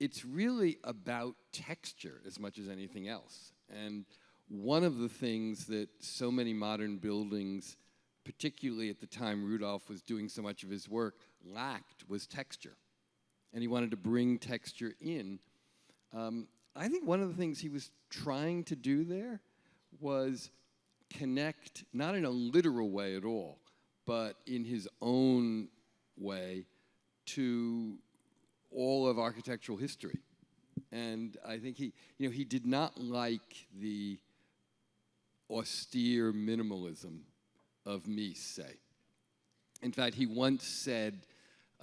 it's really about texture as much as anything else. And one of the things that so many modern buildings, particularly at the time Rudolph was doing so much of his work, lacked was texture. And he wanted to bring texture in. I think one of the things he was trying to do there was connect, not in a literal way at all, but in his own way, to all of architectural history. And I think he did not like the austere minimalism of Mies, say. In fact, he once said,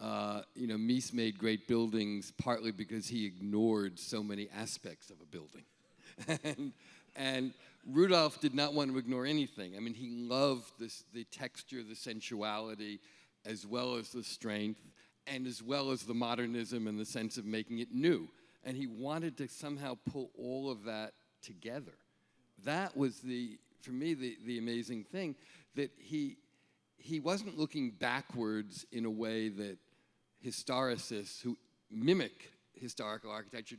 Mies made great buildings partly because he ignored so many aspects of a building. and Rudolph did not want to ignore anything. I mean, he loved the texture, the sensuality, as well as the strength, and as well as the modernism and the sense of making it new. And he wanted to somehow pull all of that together. That was, for me, the amazing thing, that he wasn't looking backwards in a way that historicists who mimic historical architecture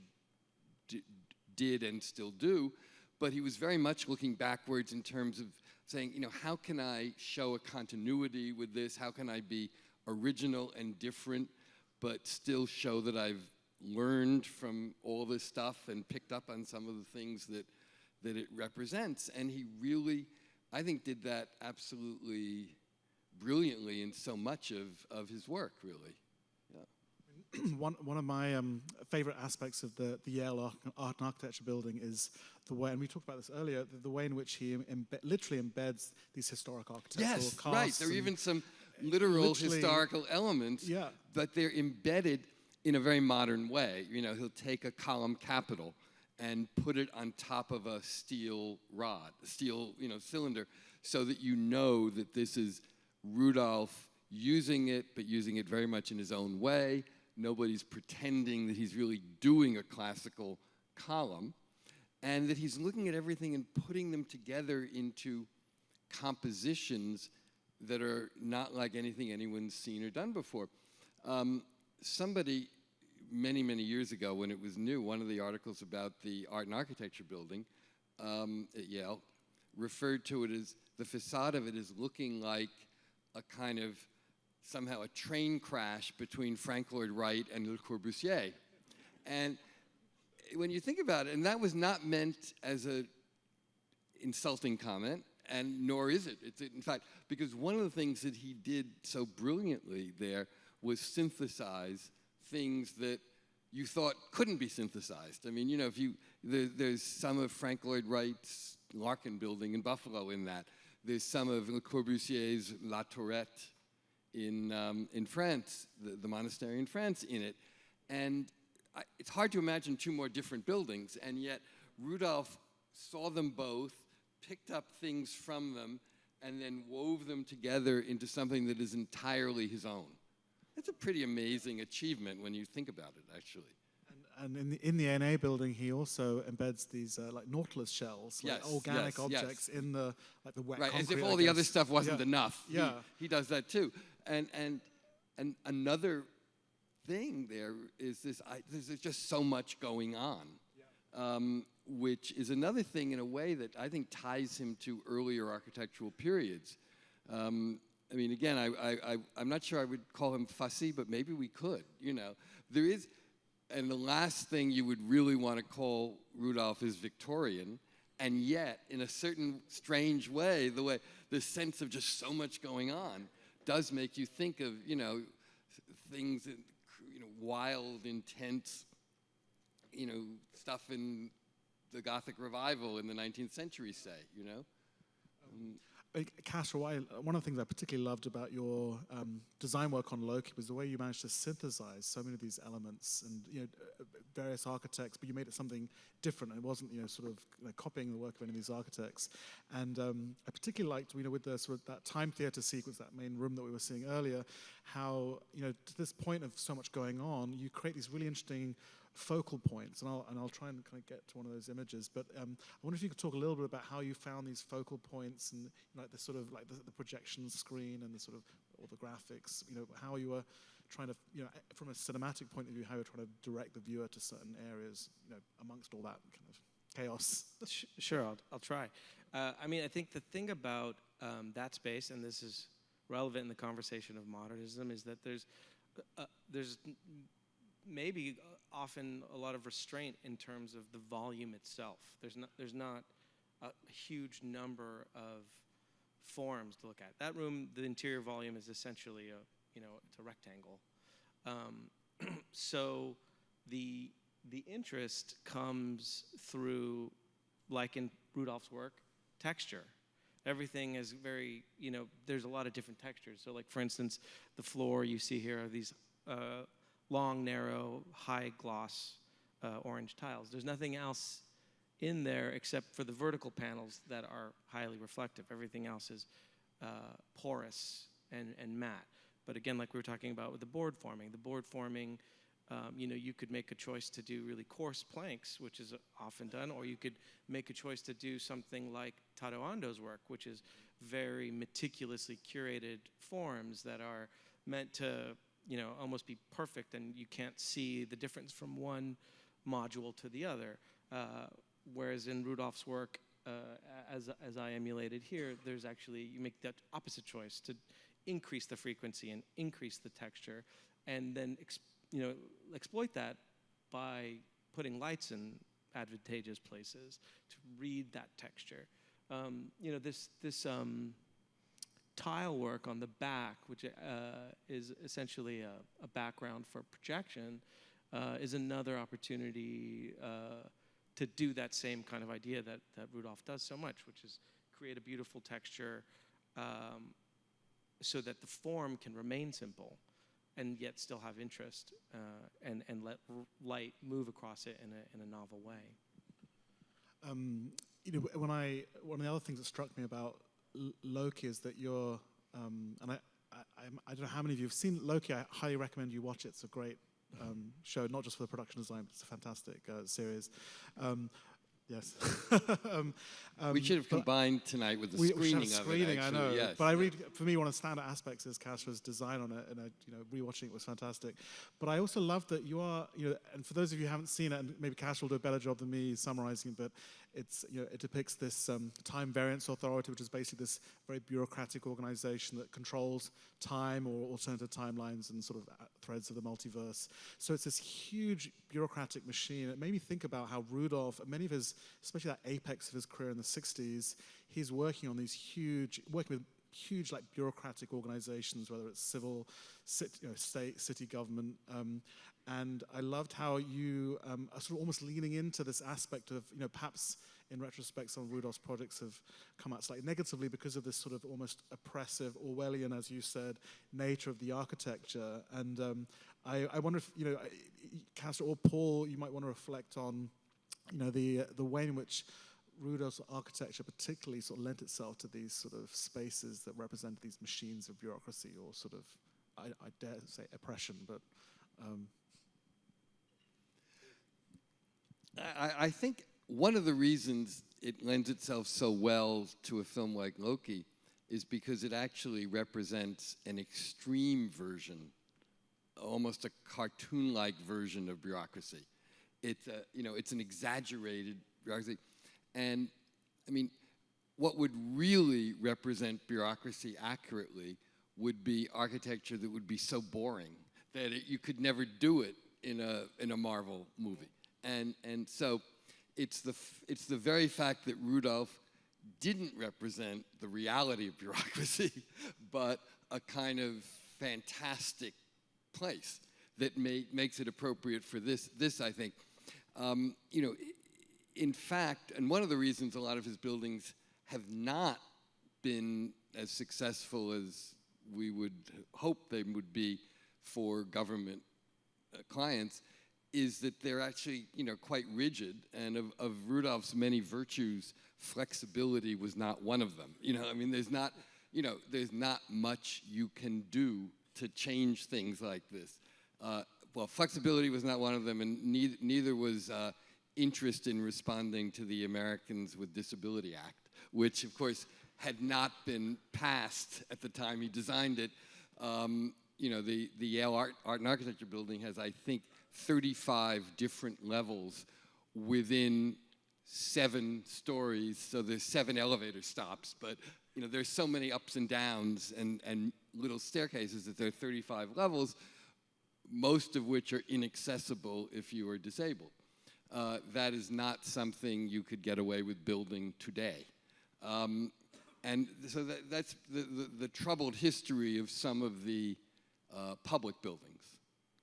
did and still do, but he was very much looking backwards in terms of saying, how can I show a continuity with this? How can I be original and different, but still show that I've learned from all this stuff and picked up on some of the things that it represents? And he really, I think, did that absolutely brilliantly in so much of his work, really. Yeah. One of my favorite aspects of the Yale Art and Architecture Building is the way, and we talked about this earlier, the way in which he literally embeds these historic architectural casts. Yes, right. There are even some literal historical elements, but they're embedded in a very modern way. He'll take a column capital and put it on top of a steel rod, steel, cylinder, so that you know that this is Rudolph using it, but using it very much in his own way. Nobody's pretending that he's really doing a classical column, and that he's looking at everything and putting them together into compositions that are not like anything anyone's seen or done before. Somebody, many, many years ago when it was new, one of the articles about the Art and Architecture building at Yale referred to it as, the facade of it is looking like a kind of, somehow a train crash between Frank Lloyd Wright and Le Corbusier. And when you think about it, and that was not meant as an insulting comment, and nor is it. It's in fact, because one of the things that he did so brilliantly there was synthesize things that you thought couldn't be synthesized. I mean, there's some of Frank Lloyd Wright's Larkin building in Buffalo in that. There's some of Le Corbusier's La Tourette in France, the monastery in France in it. And it's hard to imagine two more different buildings, and yet Rudolph saw them both, picked up things from them, and then wove them together into something that is entirely his own. That's a pretty amazing achievement when you think about it, actually. And in the NA building, he also embeds these like nautilus shells, like organic objects in the wet concrete. Right, as if all the other stuff wasn't enough. Yeah. He does that too. And another thing there is there's just so much going on, which is another thing in a way that I think ties him to earlier architectural periods. I mean, again, I'm not sure I would call him fussy, but maybe we could. There is. And the last thing you would really want to call Rudolph is Victorian, and yet, in a certain strange way, the sense of just so much going on does make you think of, things that, wild, intense, stuff in the Gothic revival in the 19th century, say, Cash, one of the things I particularly loved about your design work on Loki was the way you managed to synthesize so many of these elements and various architects, but you made it something different. It wasn't copying the work of any of these architects. And I particularly liked with the sort of that time theater sequence, that main room that we were seeing earlier, how to this point of so much going on, you create these really interesting focal points, and I'll try and kind of get to one of those images. But I wonder if you could talk a little bit about how you found these focal points and the sort of like the projection screen and the sort of or the graphics. How you were trying to from a cinematic point of view, how you're trying to direct the viewer to certain areas amongst all that kind of chaos. Sure, I'll try. I mean, I think the thing about that space, and this is relevant in the conversation of modernism, is that there's maybe often a lot of restraint in terms of the volume itself. There's not a huge number of forms to look at. That room, the interior volume is essentially it's a rectangle. So the interest comes through, like in Rudolph's work, texture. Everything is very, there's a lot of different textures. So like, for instance, the floor you see here are these long, narrow, high gloss orange tiles. There's nothing else in there except for the vertical panels that are highly reflective. Everything else is porous and matte. But again, like we were talking about with the board forming, you could make a choice to do really coarse planks, which is often done, or you could make a choice to do something like Tado Ando's work, which is very meticulously curated forms that are meant to almost be perfect, and you can't see the difference from one module to the other. Whereas in Rudolph's work, as I emulated here, there's actually, you make that opposite choice to increase the frequency and increase the texture, and then exploit that by putting lights in advantageous places to read that texture. This tile work on the back, which is essentially a background for projection, is another opportunity to do that same kind of idea that Rudolph does so much, which is create a beautiful texture so that the form can remain simple and yet still have interest and let light move across it in a novel way. you know, one of the other things that struck me about Loki is that you're, and I don't know how many of you have seen Loki. I highly recommend you watch it. It's a great show, not just for the production design, but it's a fantastic series. Yes. We should have combined tonight with the screening of it, actually. I know. Yes. But for me, one of the standout aspects is Castro's design on it, and you know, rewatching it was fantastic. But I also love that you are, you know, and for those of you who haven't seen it, and maybe Castro will do a better job than me summarizing, but it's, you know, it depicts this time variance authority, which is basically this very bureaucratic organization that controls time or alternative timelines and sort of threads of the multiverse. So it's this huge bureaucratic machine. It made me think about how Rudolph, many of his, especially that apex of his career in the 60s, he's working on these working with huge like bureaucratic organizations, whether it's civil, state, city government. And I loved how you are sort of almost leaning into this aspect of, you know, perhaps in retrospect, some of Rudolph's projects have come out slightly negatively because of this sort of almost oppressive, Orwellian, as you said, nature of the architecture. And I wonder if, you know, Castro or Paul, you might want to reflect on, you know, the way in which Rudolph's architecture particularly sort of lent itself to these sort of spaces that represent these machines of bureaucracy or sort of, I dare say, oppression, but... I think one of the reasons it lends itself so well to a film like Loki is because it actually represents an extreme version, almost a cartoon-like version of bureaucracy. It's it's an exaggerated bureaucracy. And I mean, what would really represent bureaucracy accurately would be architecture that would be so boring that you could never do it in a Marvel movie. And so it's the very fact that Rudolph didn't represent the reality of bureaucracy, but a kind of fantastic place that makes it appropriate for this I think. You know, in fact, and one of the reasons a lot of his buildings have not been as successful as we would hope they would be for government clients is that they're actually, you know, quite rigid. And of Rudolph's many virtues, flexibility was not one of them. You know, I mean, there's not much you can do to change things like this. Well, flexibility was not one of them, and neither was interest in responding to the Americans with Disability Act, which, of course, had not been passed at the time he designed it. You know, the Yale Art and Architecture building has, I think, 35 different levels within 7 stories. So there's 7 elevator stops, but you know, there's so many ups and downs and little staircases that there are 35 levels, most of which are inaccessible if you are disabled. That is not something you could get away with building today. And so that's the troubled history of some of the public buildings,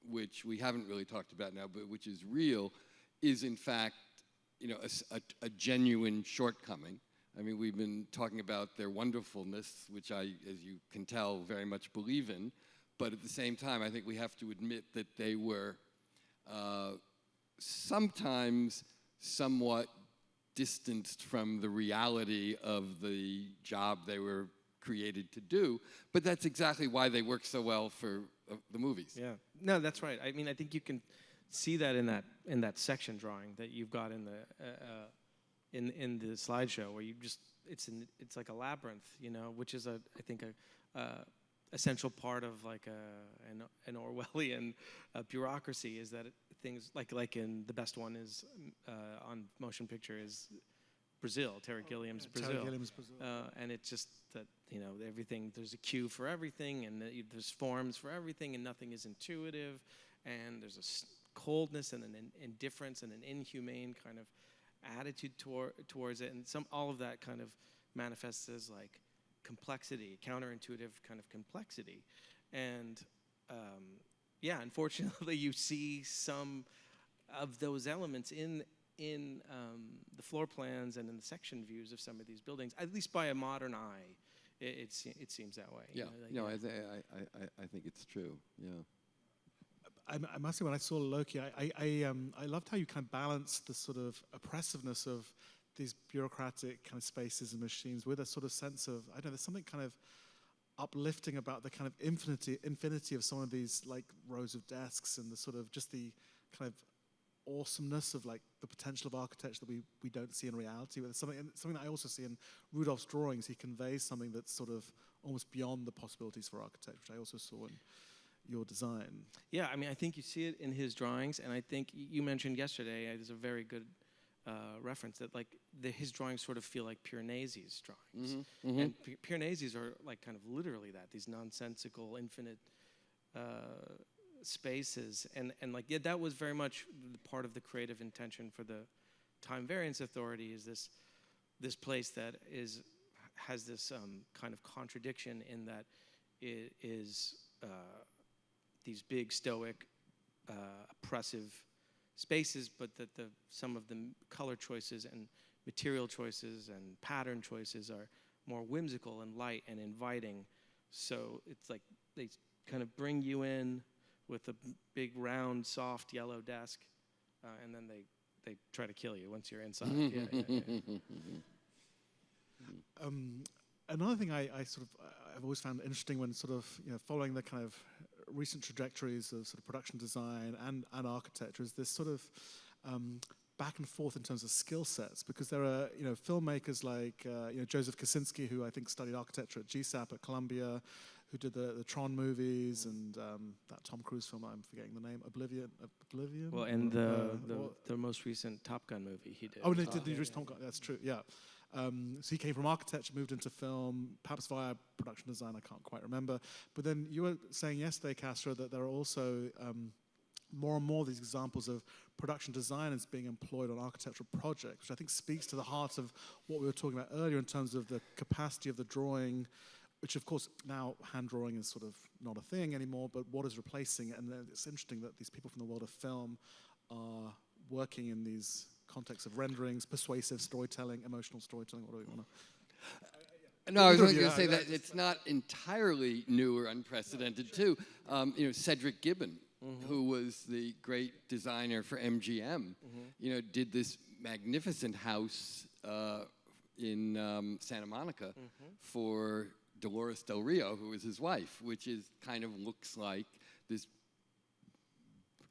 which we haven't really talked about now, but which is real, is in fact, you know, a genuine shortcoming. I mean, we've been talking about their wonderfulness, which I, as you can tell, very much believe in, but at the same time, I think we have to admit that they were sometimes somewhat distanced from the reality of the job they were created to do, but that's exactly why they work so well for the movies. Yeah, no, that's right. I mean, I think you can see that in that section drawing that you've got in the slideshow, where you just it's like a labyrinth, you know, which is I think a essential part of like an Orwellian bureaucracy, is that things like in the best one is on motion picture is Brazil, Terry Gilliam's Brazil. Terry Gilliam's Brazil. And it's just that, you know, everything, there's a cue for everything, and there's forms for everything, and nothing is intuitive, and there's a coldness and an indifference and an inhumane kind of attitude towards it, and all of that kind of manifests as like complexity, counterintuitive kind of complexity. And yeah, unfortunately, you see some of those elements in the floor plans and in the section views of some of these buildings, at least by a modern eye. It seems that way. Yeah, you know, I think it's true. Yeah. I must say, when I saw Loki, I loved how you kind of balanced the sort of oppressiveness of these bureaucratic kind of spaces and machines with a sort of sense of, I don't know, there's something kind of uplifting about the kind of infinity of some of these like rows of desks and the sort of just the kind of awesomeness of like the potential of architecture that we don't see in reality. But something that I also see in Rudolph's drawings. He conveys something that's sort of almost beyond the possibilities for architecture, which I also saw in your design. Yeah, I mean, I think you see it in his drawings, and I think you mentioned yesterday, there's a very good reference that like his drawings sort of feel like Piranesi's drawings. Mm-hmm. Mm-hmm. And Piranesi's are like kind of literally that, these nonsensical, infinite spaces. And like, yeah, that was very much part of the creative intention for the Time Variance Authority, is this place that has this kind of contradiction in that it is these big, stoic, oppressive spaces, but that some of the color choices and material choices and pattern choices are more whimsical and light and inviting. So it's like they kind of bring you in with a big, round, soft yellow desk, and then they try to kill you once you're inside. Another thing I've always found interesting when sort of following the kind of recent trajectories of sort of production design and architecture is this sort of back and forth in terms of skill sets, because there are filmmakers like Joseph Kosinski, who I think studied architecture at GSAP at Columbia, who did the Tron movies and that Tom Cruise film, I'm forgetting the name, Oblivion. Well, and the most recent Top Gun movie he did. Oh, and he did the recent Top Gun. That's true. Yeah. So he came from architecture, moved into film, perhaps via production design, I can't quite remember. But then you were saying yesterday, Castro, that there are also more and more of these examples of production designers being employed on architectural projects, which I think speaks to the heart of what we were talking about earlier in terms of the capacity of the drawing, which of course now hand drawing is sort of not a thing anymore, but what is replacing it? And it's interesting that these people from the world of film are working in these contexts of renderings, persuasive storytelling, emotional storytelling, what do we want to... No, I was going to say that it's not entirely new or unprecedented too. Cedric Gibbon, who was the great designer for MGM, did this magnificent house in Santa Monica for Dolores Del Rio, who was his wife, which is kind of looks like this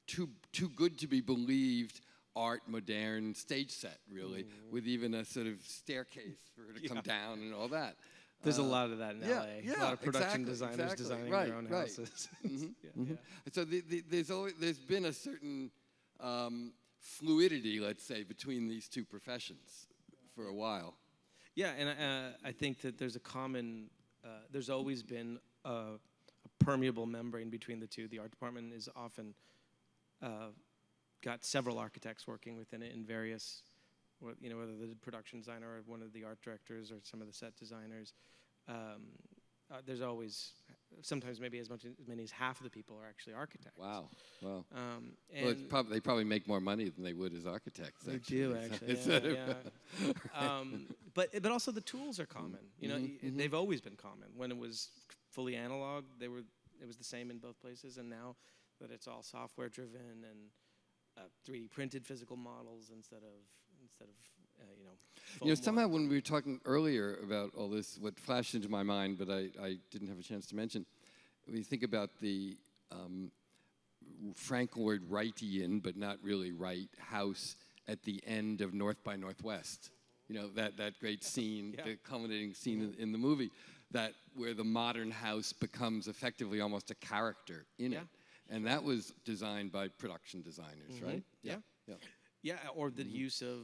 too good to be believed art modern stage set, really, with even a sort of staircase for her to come down and all that. There's a lot of that in LA. Yeah, a lot of production designers designing their own houses. So there's been a certain fluidity, let's say, between these two professions for a while. Yeah, and I think that there's a common, there's always been a permeable membrane between the two. The art department is often got several architects working within it in various, whether the production designer or one of the art directors or some of the set designers. There's always, sometimes maybe as many as half of the people are actually architects. Wow. Well, they probably make more money than they would as architects. They do actually. But also the tools are common. They've always been common. When it was fully analog, it was the same in both places, and now that it's all software driven and 3D printed physical models instead of somehow when we were talking earlier about all this, what flashed into my mind, but I didn't have a chance to mention, when you think about the Frank Lloyd Wrightian, but not really Wright, house at the end of North by Northwest, that great scene, the culminating scene in the movie, that where the modern house becomes effectively almost a character in it. And that was designed by production designers, right? Yeah, or the use of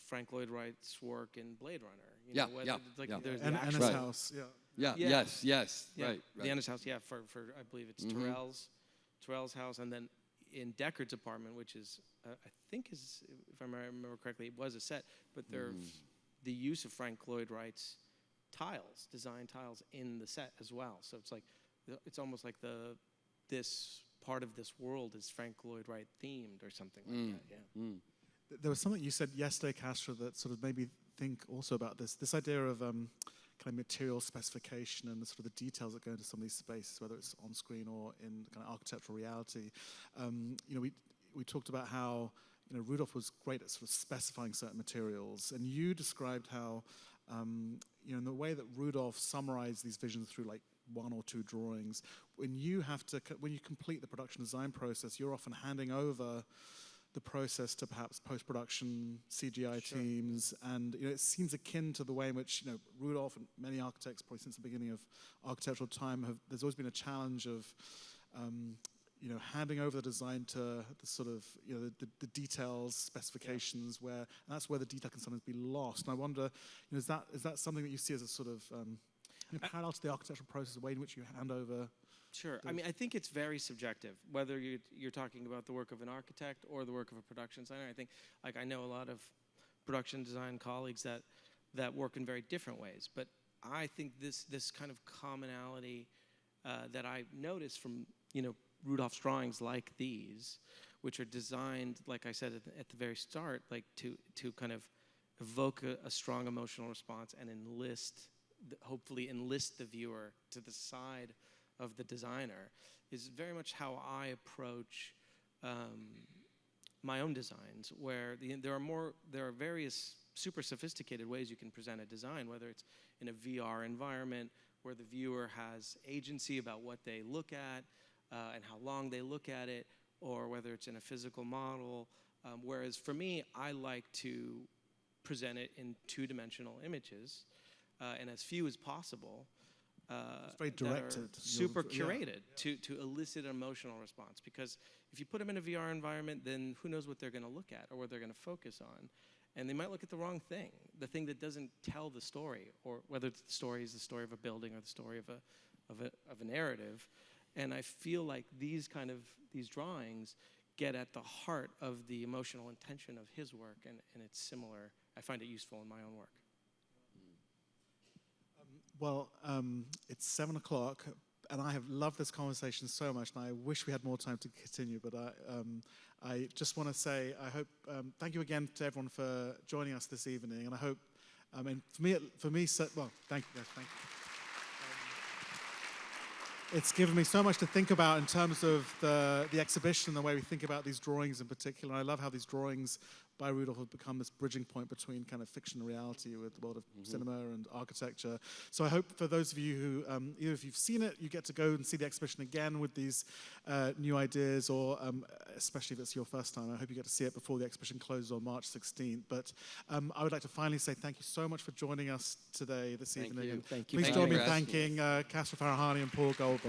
Frank Lloyd Wright's work in Blade Runner. There's and his house, Yes, right. The Ennis house, for I believe it's Terrell's house, and then in Deckard's apartment, which is I think is, if I remember correctly, it was a set, but the use of Frank Lloyd Wright's design tiles in the set as well. So it's almost like this part of this world is Frank Lloyd Wright themed or something like that. There was something you said yesterday, Castro, that sort of made me think also about this idea of kind of material specification and the sort of the details that go into some of these spaces, whether it's on screen or in kind of architectural reality. We talked about how Rudolph was great at sort of specifying certain materials, and you described how, in the way that Rudolph summarized these visions through like 1 or 2 drawings, when you complete the production design process, you're often handing over the process to perhaps post-production CGI teams, and it seems akin to the way in which Rudolph and many architects, probably since the beginning of architectural time, there's always been a challenge of handing over the design to the sort of the details, specifications, and that's where the detail can sometimes be lost. And I wonder, is that something that you see as a sort of parallel to the architectural process, the way in which you hand over? Sure. I mean, I think it's very subjective, whether you're talking about the work of an architect or the work of a production designer. I think, I know a lot of production design colleagues that work in very different ways. But I think this kind of commonality that I noticed from, Rudolph's drawings like these, which are designed, like I said at the very start, like to kind of evoke a strong emotional response and hopefully enlist the viewer to the side of the designer, is very much how I approach my own designs, where there are various super sophisticated ways you can present a design, whether it's in a VR environment where the viewer has agency about what they look at and how long they look at it, or whether it's in a physical model. Whereas for me, I like to present it in 2-dimensional images and as few as possible. It's very directed. Super curated to elicit an emotional response. Because if you put them in a VR environment, then who knows what they're going to look at or what they're going to focus on. And they might look at the wrong thing, the thing that doesn't tell the story, or whether the story is the story of a building or the story of a narrative. And I feel like these drawings get at the heart of the emotional intention of his work, and it's similar. I find it useful in my own work. Well, it's 7 o'clock, and I have loved this conversation so much, and I wish we had more time to continue, but I just want to say, I hope, thank you again to everyone for joining us this evening, and I hope, and for me, well, thank you. It's given me so much to think about in terms of the exhibition, the way we think about these drawings in particular. I love how these drawings by Rudolph have become this bridging point between kind of fiction and reality with the world of cinema and architecture. So I hope for those of you who, either if you've seen it, you get to go and see the exhibition again with these new ideas, or especially if it's your first time, I hope you get to see it before the exhibition closes on March 16th. But I would like to finally say thank you so much for joining us today, this evening. Thank you. Please join me in thanking Kasper Farahani and Paul Goldberger.